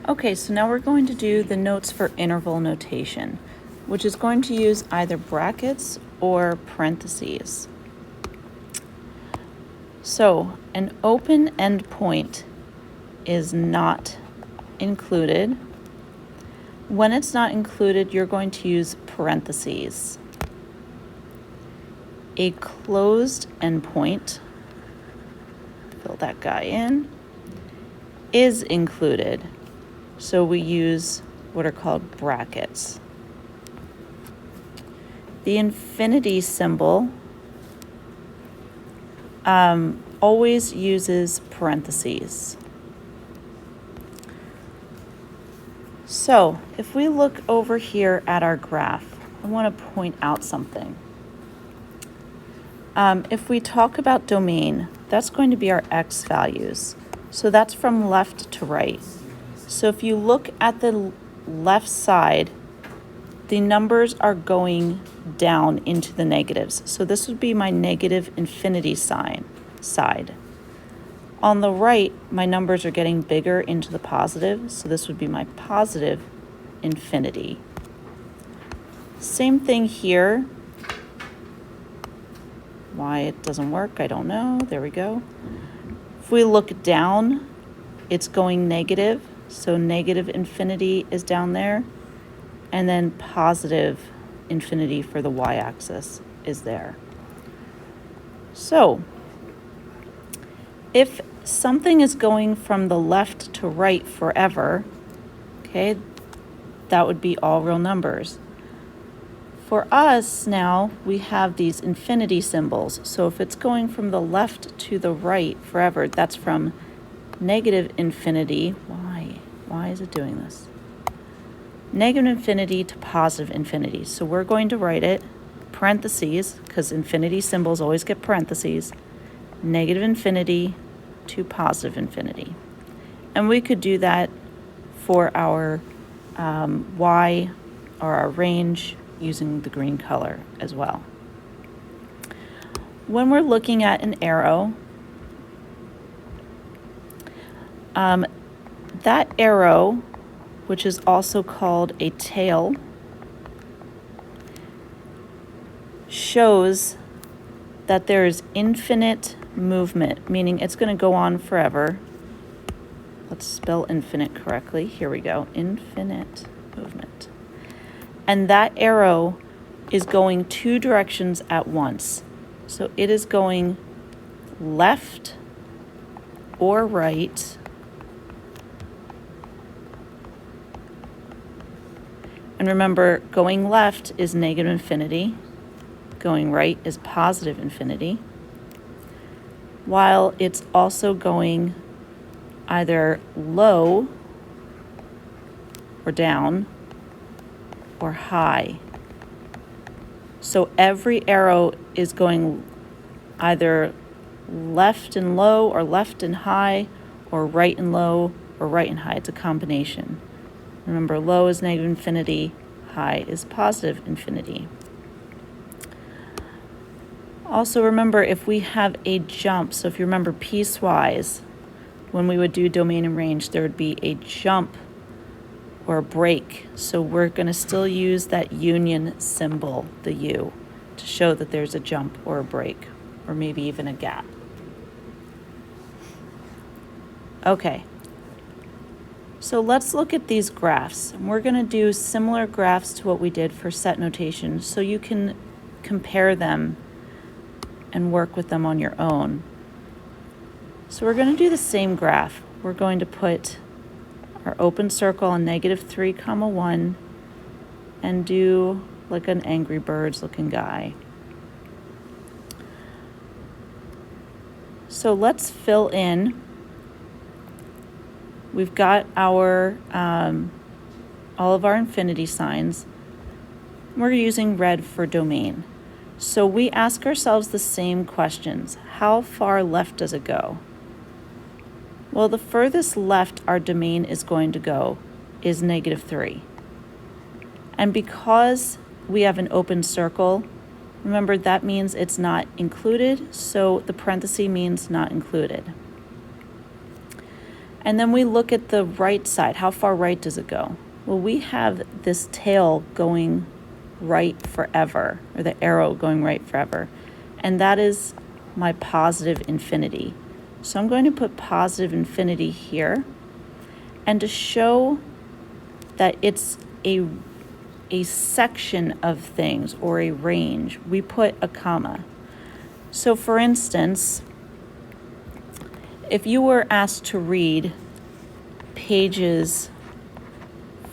Okay, so now we're going to do the notes for interval notation, which is going to use either brackets or parentheses. So an open endpoint is not included. When it's not included, you're going to use parentheses. A closed endpoint, fill that guy in, is included. So we use what are called brackets. The infinity symbol always uses parentheses. So if we look over here at our graph, I want to point out something. If we talk about domain, that's going to be our x values. So that's from left to right. So if you look at the left side, the numbers are going down into the negatives. So this would be my negative infinity side. On the right, my numbers are getting bigger into the positive. So this would be my positive infinity. Same thing here. Why it doesn't work, I don't know. There we go. If we look down, it's going negative. So negative infinity is down there. And then positive infinity for the y-axis is there. So if something is going from the left to right forever, okay, that would be all real numbers. For us now, we have these infinity symbols. So if it's going from the left to the right forever, that's from negative infinity. Why is it doing this? Negative infinity to positive infinity. So we're going to write it, parentheses, because infinity symbols always get parentheses, negative infinity to positive infinity. And we could do that for our y or our range using the green color as well. When we're looking at an arrow, that arrow, which is also called a tail, shows that there is infinite movement, meaning it's going to go on forever. Let's spell infinite correctly. Here we go. Infinite movement. And that arrow is going two directions at once. So it is going left or right. And remember, going left is negative infinity. Going right is positive infinity. While it's also going either low or down or high. So every arrow is going either left and low or left and high or right and low or right and high. It's a combination. Remember, low is negative infinity, high is positive infinity. Also remember, if we have a jump, so if you remember piecewise, when we would do domain and range, there would be a jump or a break. So we're going to still use that union symbol, the U, to show that there's a jump or a break, or maybe even a gap. Okay. So let's look at these graphs. We're going to do similar graphs to what we did for set notation so you can compare them and work with them on your own. So we're going to do the same graph. We're going to put our open circle on -3, 1 and do like an Angry Birds looking guy. So let's fill in. We've got our all of our infinity signs. We're using red for domain. So we ask ourselves the same questions. How far left does it go? Well, the furthest left our domain is going to go is -3. And because we have an open circle, remember that means it's not included, so the parenthesis means not included. And then we look at the right side. How far right does it go? Well, we have this tail going right forever, or the arrow going right forever. And that is my positive infinity. So I'm going to put positive infinity here. And to show that it's a section of things or a range, we put a comma. So for instance, if you were asked to read pages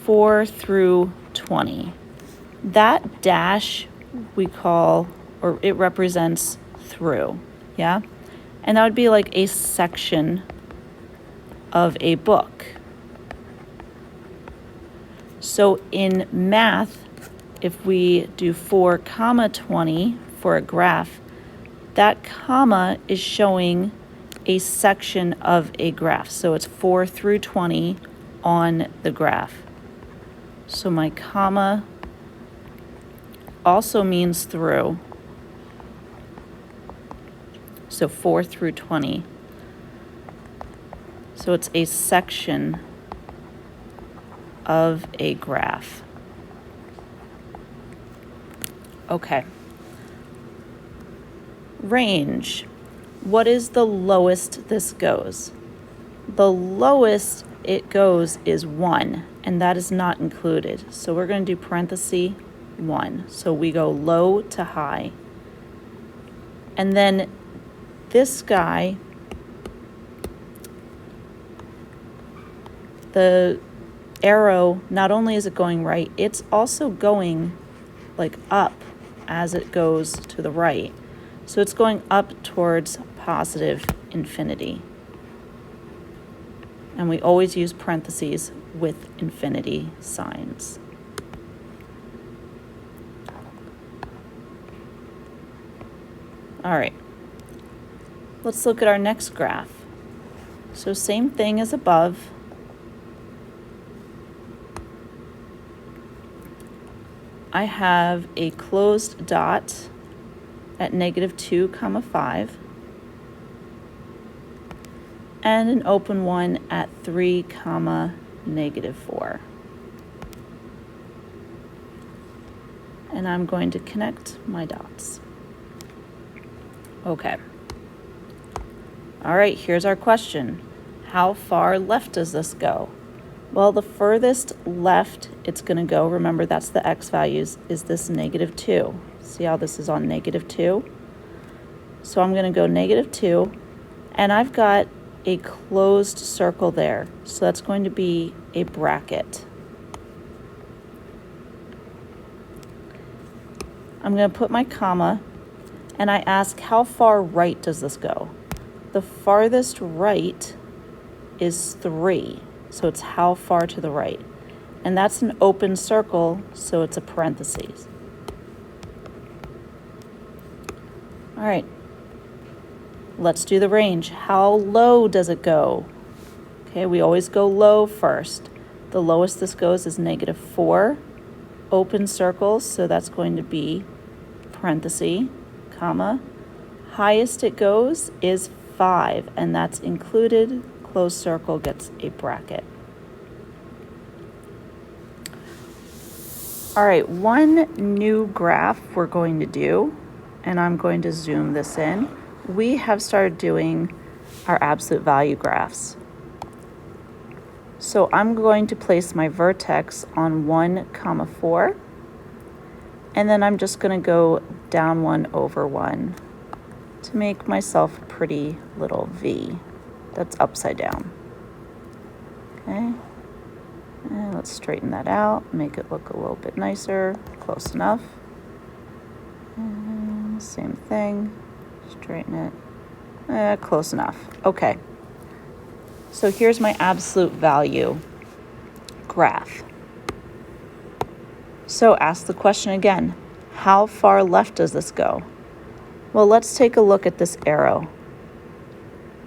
4 through 20, that dash we call, or it represents through, yeah? And that would be like a section of a book. So in math, if we do 4 comma 20 for a graph, that comma is showing a section of a graph. So it's 4 through 20 on the graph. So my comma also means through. So 4 through 20. So it's a section of a graph. Okay. Range. What is the lowest this goes? The lowest it goes is 1, and that is not included. So we're going to do parenthesis 1. So we go low to high. And then this guy, the arrow, not only is it going right, it's also going like up as it goes to the right. So it's going up towards positive infinity. And we always use parentheses with infinity signs. All right, let's look at our next graph. So same thing as above. I have a closed dot at -2, 5, and an open one at 3, -4. And I'm going to connect my dots. Okay. All right, here's our question. How far left does this go? Well, the furthest left it's going to go, remember that's the x values, is this -2. See how this is on -2? So I'm going to go -2, and I've got a closed circle there. So that's going to be a bracket. I'm going to put my comma, and I ask how far right does this go? The farthest right is 3. So it's how far to the right. And that's an open circle, so it's a parentheses. All right, let's do the range. How low does it go? Okay, we always go low first. The lowest this goes is -4, open circles, so that's going to be parenthesis, comma. Highest it goes is 5, and that's included. Closed circle gets a bracket. All right, one new graph we're going to do, and I'm going to zoom this in. We have started doing our absolute value graphs. So I'm going to place my vertex on 1, 4, and then I'm just going to go down 1 over 1 to make myself a pretty little V that's upside down. Okay, and let's straighten that out, make it look a little bit nicer, close enough. And same thing, straighten it, close enough. Okay, so here's my absolute value graph. So ask the question again, how far left does this go? Well, let's take a look at this arrow.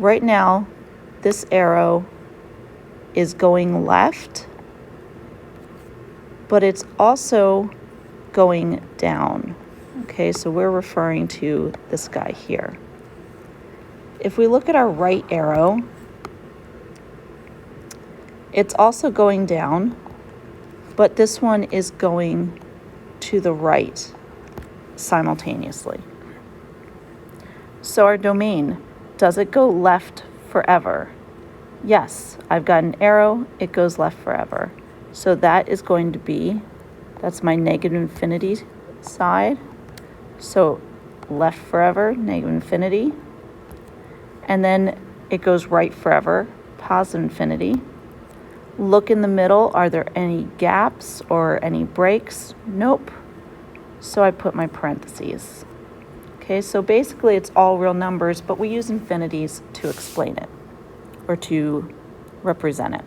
Right now, this arrow is going left, but it's also going down. Okay, so we're referring to this guy here. If we look at our right arrow, It's also going down, but this one is going to the right simultaneously. So our domain, does it go left forever? Yes, I've got an arrow, it goes left forever. So that is going to be, that's my negative infinity side. So left forever, negative infinity. And then it goes right forever, positive infinity. Look in the middle, are there any gaps or any breaks? Nope. So I put my parentheses. Okay, so basically it's all real numbers, but we use infinities to explain it or to represent it.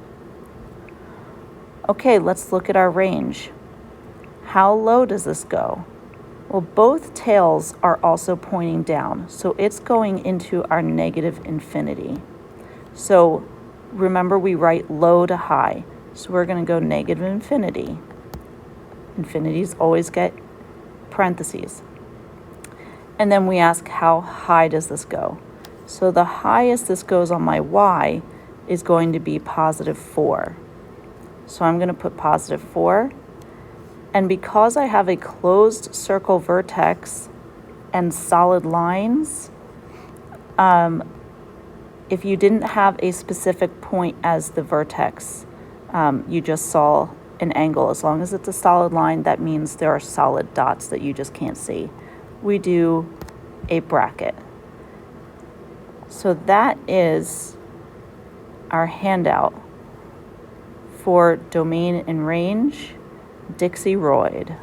Okay, let's look at our range. How low does this go? Well, both tails are also pointing down, so it's going into our negative infinity. So remember, we write low to high, so we're going to go negative infinity. Infinities always get parentheses. And then we ask, how high does this go? So the highest this goes on my y is going to be positive 4. So I'm going to put positive 4. And because I have a closed circle vertex and solid lines, if you didn't have a specific point as the vertex, you just saw an angle. As long as it's a solid line, that means there are solid dots that you just can't see. We do a bracket. So that is our handout for domain and range, Dixi-roid.